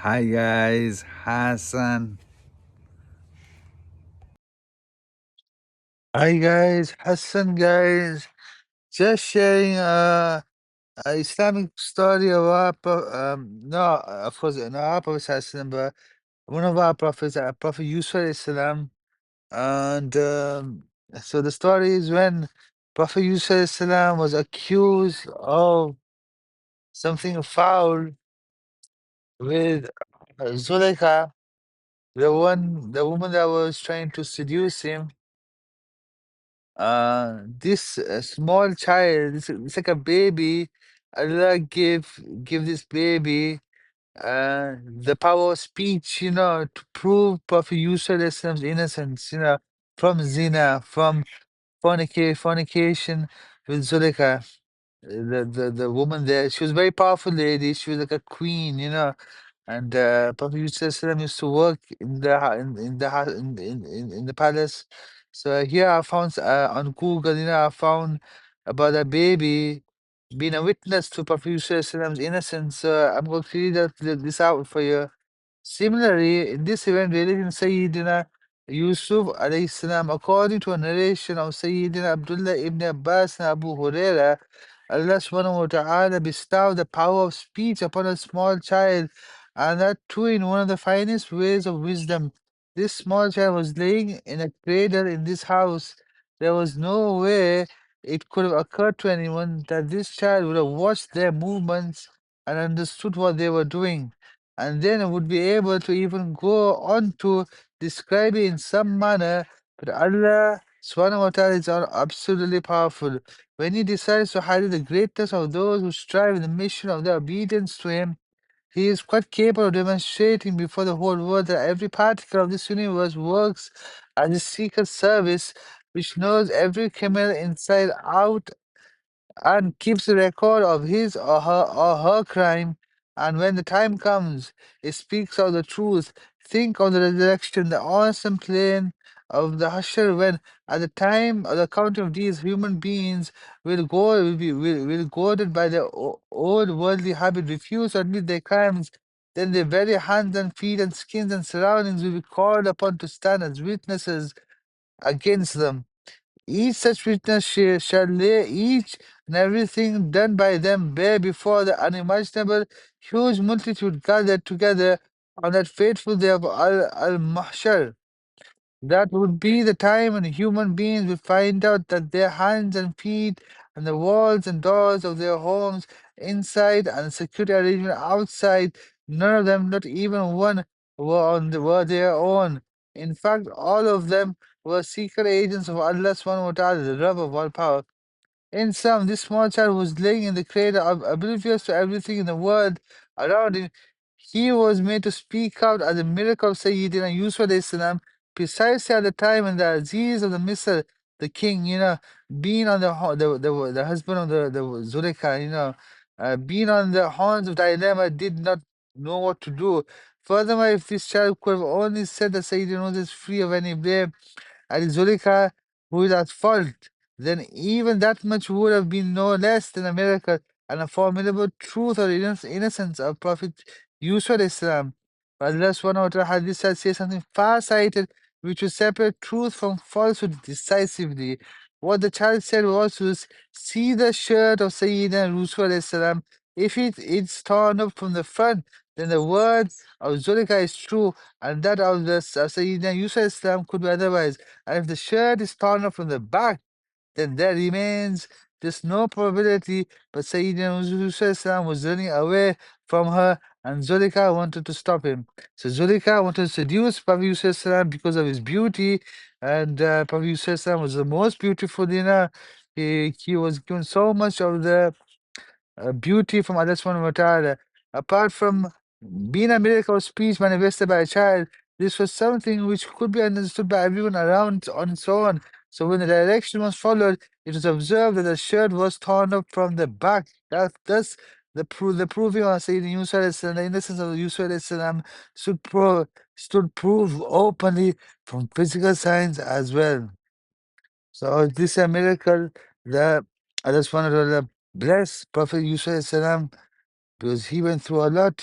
Hi guys, Hassan. Hi guys, Hassan guys. Just sharing a Islamic story of our no, of course not our Prophet Hassan, but one of our prophets, Prophet Yusuf Islam. And so the story is when Prophet Yusuf Islam was accused of something foul with Zulaikha, the woman that was trying to seduce him. This small child, it's like a baby. Allah give this baby the power of speech, to prove Prophet Yusuf's innocence, from zina, from fornication with Zuleika. The woman there, she was a very powerful lady. She was like a queen, and Prophet Yusuf used to work in the in the in the palace. So here I found on Google, I found about a baby being a witness to Prophet Yusuf's innocence. So I'm going to read this out for you. Similarly, in this event related in Sayyidina Yusuf alayhi salam, according to a narration of Sayyidina Abdullah ibn Abbas and Abu Huraira, Allah subhanahu wa ta'ala bestowed the power of speech upon a small child, and that too in one of the finest ways of wisdom. This small child was laying in a cradle in this house. There was no way it could have occurred to anyone that this child would have watched their movements and understood what they were doing, and then would be able to even go on to describe it in some manner. But Allah subhanahu wa ta'ala is absolutely powerful. When He decides to highlight the greatness of those who strive in the mission of their obedience to Him, He is quite capable of demonstrating before the whole world that every particle of this universe works as a secret service which knows every criminal inside out and keeps a record of his or her crime, and when the time comes, it speaks of the truth. Think of the resurrection, the awesome plan of the Hashar, when at the time of the counting of these human beings will goaded by their old worldly habit, refuse to admit their crimes. Then their very hands and feet and skins and surroundings will be called upon to stand as witnesses against them. Each such witness shall lay each and everything done by them bare before the unimaginable huge multitude gathered together on that fateful day of Al-Mahshar. That would be the time when human beings will find out that their hands and feet and the walls and doors of their homes inside and the security arrangement outside, none of them, not even one, were their own. In fact, all of them were secret agents of Allah subhanahu wa ta'ala, the Rabb of all power. In sum, this small child was laying in the cradle, oblivious to everything in the world around him. He was made to speak out as a miracle of Sayyidina Yusuf alayhi salam, precisely at the time when the Aziz of the Misr, the king, being on the husband of the Zulekha, being on the horns of dilemma, did not know what to do. Furthermore, if this child could have only said that Sayyidina Yusuf is free of any blame, and Zulekha, who is at fault, then even that much would have been no less than a miracle and a formidable truth or innocence of Prophet Yusuf Islam. But Allah subhanahu wa ta'ala had this side say something far-sighted which would separate truth from falsehood decisively. What the child said was to see the shirt of Sayyidina Yusuf Islam. If it's torn up from the front, then the word of Zulekha is true, and that of the Sayyidina Yusuf Islam could be otherwise. And if the shirt is torn off from the back, then there remains just no probability. But Sayyidina Yusuf was running away from her, and Zulika wanted to stop him. So Zulika wanted to seduce Prophet Yusuf because of his beauty, and Prophet Yusuf was the most beautiful, He was given so much of the beauty from Allah subhanahu wa ta'ala. Apart from being a miracle of speech manifested by a child, this was something which could be understood by everyone around on its own. So when the direction was followed, it was observed that the shirt was torn up from the back. Thus, the proving of Sayyidina Yusuf and the innocence of Yusuf stood proof openly from physical signs as well. So this is a miracle that Allah subhanahu wa ta'ala bless Prophet Yusuf because he went through a lot,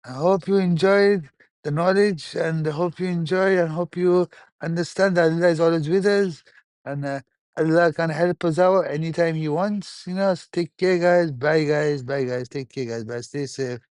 I hope you enjoyed the knowledge, and I hope you enjoy and hope you understand that Allah is always with us, and Allah can help us out anytime He wants. Take care, guys. Bye, guys. Bye, guys. Take care, guys. Bye. Stay safe.